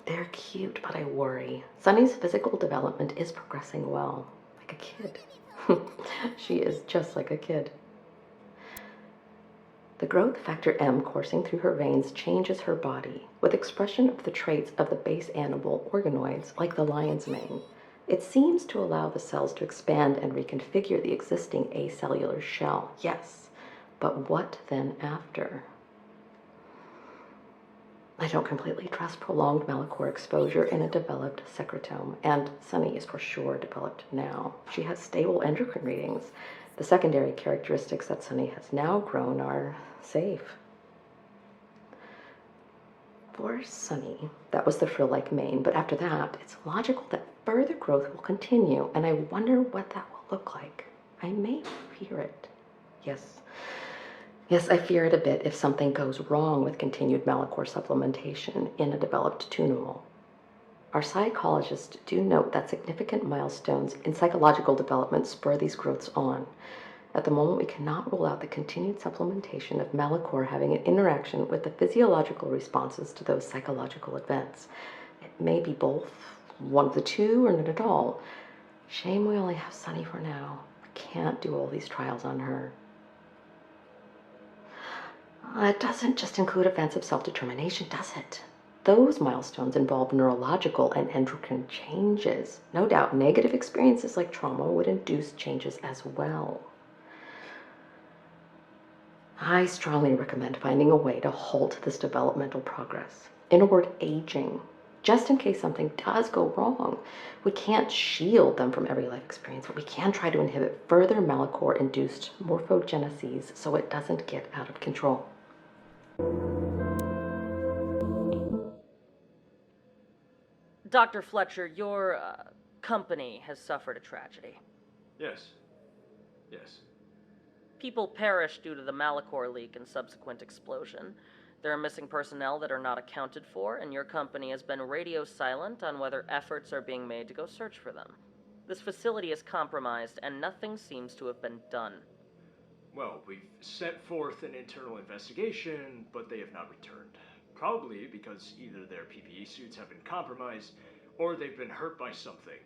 They're cute, but I worry. Sunny's physical development is progressing well, like a kid. She is just like a kid. The growth factor M coursing through her veins changes her body, with expression of the traits of the base animal organoids, like the lion's mane. It seems to allow the cells to expand and reconfigure the existing acellular shell, yes, but what then after? I don't completely trust prolonged Malachor exposure in a developed secretome, and Sunny is for sure developed now. She has stable endocrine readings. The secondary characteristics that Sunny has now grown are safe. For Sunny, that was the frill-like mane, but after that, it's logical that further growth will continue, and I wonder what that will look like. I may fear it. Yes, I fear it a bit if something goes wrong with continued Malachor supplementation in a developed Toonimal. Our psychologists do note that significant milestones in psychological development spur these growths on. At the moment, we cannot rule out the continued supplementation of Malachor having an interaction with the physiological responses to those psychological events. It may be both, one of the two, or none at all. Shame we only have Sunny for now. We can't do all these trials on her. It doesn't just include events of self-determination, does it? Those milestones involve neurological and endocrine changes. No doubt negative experiences like trauma would induce changes as well. I strongly recommend finding a way to halt this developmental progress. In a word, aging. Just in case something does go wrong. We can't shield them from every life experience, but we can try to inhibit further Malachor-induced morphogenesis so it doesn't get out of control. Dr. Fletcher, your company has suffered a tragedy. Yes. People perished due to the Malachor leak and subsequent explosion. There are missing personnel that are not accounted for, and your company has been radio silent on whether efforts are being made to go search for them. This facility is compromised, and nothing seems to have been done. Well, we've set forth an internal investigation, but they have not returned. Probably because either their PPE suits have been compromised, or they've been hurt by something.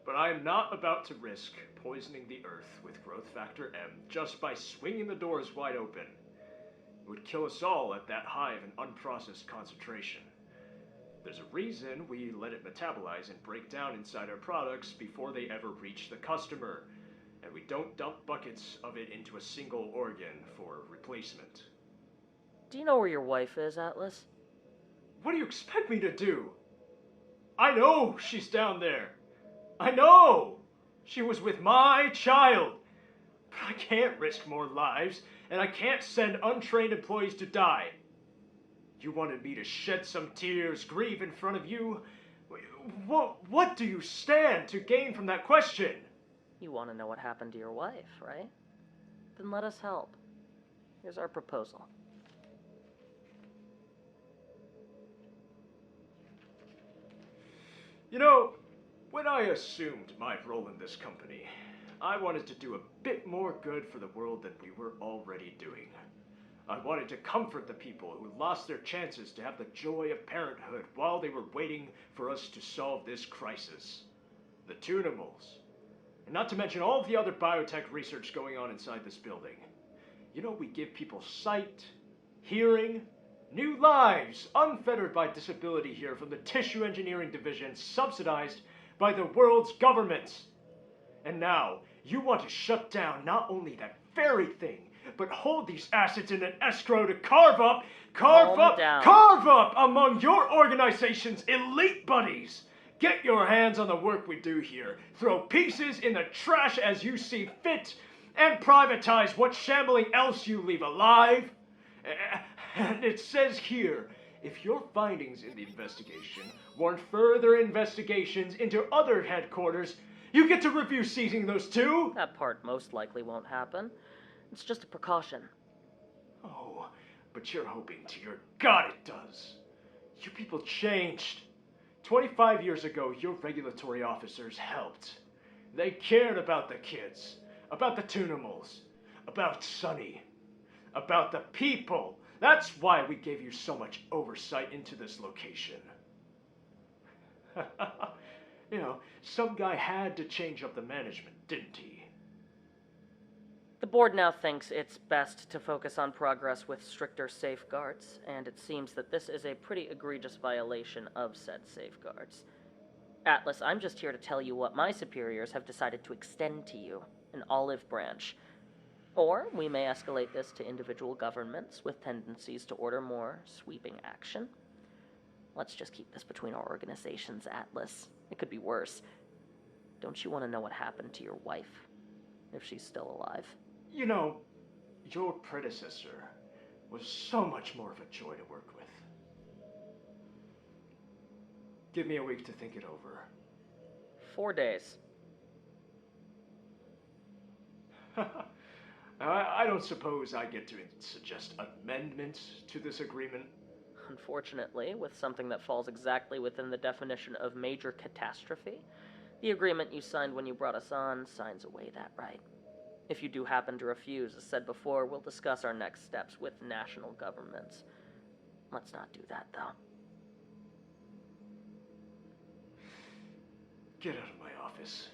But I am not about to risk poisoning the Earth with growth factor M just by swinging the doors wide open. It would kill us all at that high of an unprocessed concentration. There's a reason we let it metabolize and break down inside our products before they ever reach the customer, and we don't dump buckets of it into a single organ for replacement. Do you know where your wife is, Atlas? What do you expect me to do? I know she's down there. I know! She was with my child. But I can't risk more lives, and I can't send untrained employees to die. You wanted me to shed some tears, grieve in front of you? What do you stand to gain from that question? You want to know what happened to your wife, right? Then let us help. Here's our proposal. You know, when I assumed my role in this company, I wanted to do a bit more good for the world than we were already doing. I wanted to comfort the people who lost their chances to have the joy of parenthood while they were waiting for us to solve this crisis. The Toonimals. And not to mention all of the other biotech research going on inside this building. You know, we give people sight, hearing, new lives, unfettered by disability here from the Tissue Engineering Division, subsidized by the world's governments. And now, you want to shut down not only that very thing, but hold these assets in an escrow to carve up among your organization's elite buddies. Get your hands on the work we do here. Throw pieces in the trash as you see fit, and privatize what shambling else you leave alive. And it says here, if your findings in the investigation warrant further investigations into other headquarters, you get to review seizing those too. That part most likely won't happen. It's just a precaution. Oh, but you're hoping to your God it does. You people changed. 25 years ago, your regulatory officers helped. They cared about the kids, about the Toonimals, about Sunny, about the people. That's why we gave you so much oversight into this location. You know, some guy had to change up the management, didn't he? The board now thinks it's best to focus on progress with stricter safeguards, and it seems that this is a pretty egregious violation of said safeguards. Atlas, I'm just here to tell you what my superiors have decided to extend to you, an olive branch. Or we may escalate this to individual governments with tendencies to order more sweeping action. Let's just keep this between our organizations, Atlas. It could be worse. Don't you want to know what happened to your wife, if she's still alive? You know, your predecessor was so much more of a joy to work with. Give me a week to think it over. 4 days. I don't suppose I get to suggest amendments to this agreement. Unfortunately, with something that falls exactly within the definition of major catastrophe, the agreement you signed when you brought us on signs away that right. If you do happen to refuse, as said before, we'll discuss our next steps with national governments. Let's not do that, though. Get out of my office.